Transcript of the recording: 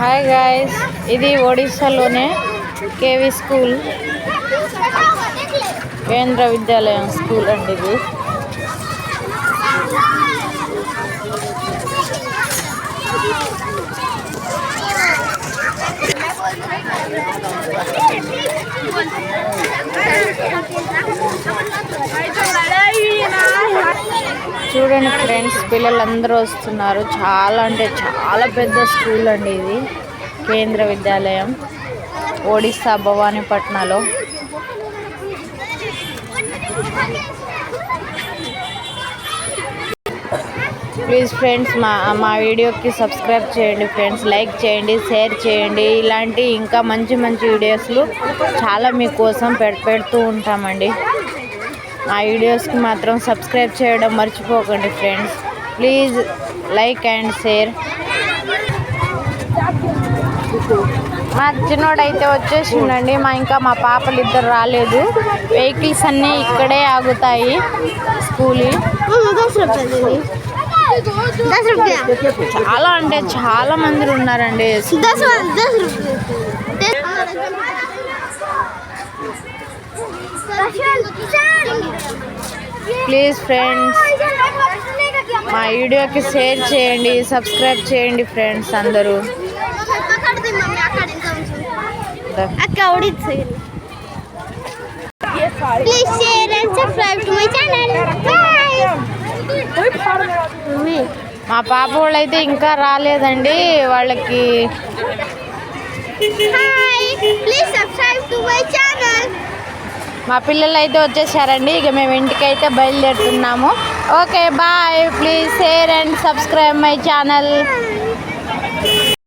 Hi guys, ఇది ఒడిస్సాలోనే KV school, కేంద్ర విద్యాలయం స్కూల్ అండి ఇది. చూడండి ఫ్రెండ్స్, పిల్లలందరూ వస్తున్నారు. చాలా అంటే చాలా పెద్ద స్కూల్ అండి ఇది. కేంద్ర విద్యాలయం ఒడిస్సా భవానీపట్నాలో. ప్లీజ్ ఫ్రెండ్స్, మా వీడియోకి సబ్స్క్రైబ్ చేయండి ఫ్రెండ్స్, లైక్ చేయండి, షేర్ చేయండి. ఇలాంటి ఇంకా మంచి మంచి వీడియోస్లు చాలా మీకోసం పెడుతూ ఉంటామండి. ఆ వీడియోస్కి మాత్రం సబ్స్క్రైబ్ చేయడం మర్చిపోకండి friends. Please like and share. మా చిన్నోడైతే వచ్చేసిండండి. మా పాపలు ఇద్దరు రాలేదు. వెహికల్స్ అన్నీ ఇక్కడే ఆగుతాయి స్కూల్. చాలా అంటే చాలా మంది ఉన్నారండి. ప్లీజ్ ఫ్రెండ్స్, మా వీడియోకి షేర్ చేయండి, సబ్స్క్రైబ్ చేయండి ఫ్రెండ్స్ అందరూ. Please share and subscribe to my channel. Bye. మా పాప వాళ్ళైతే ఇంకా రాలేదండి. వాళ్ళకి Please subscribe to my channel. మా పిల్లలు అయితే వచ్చేసారండి. ఇక మేము ఇంటికైతే బయలుదేరుతున్నాము. Okay bye. Please share and subscribe my channel.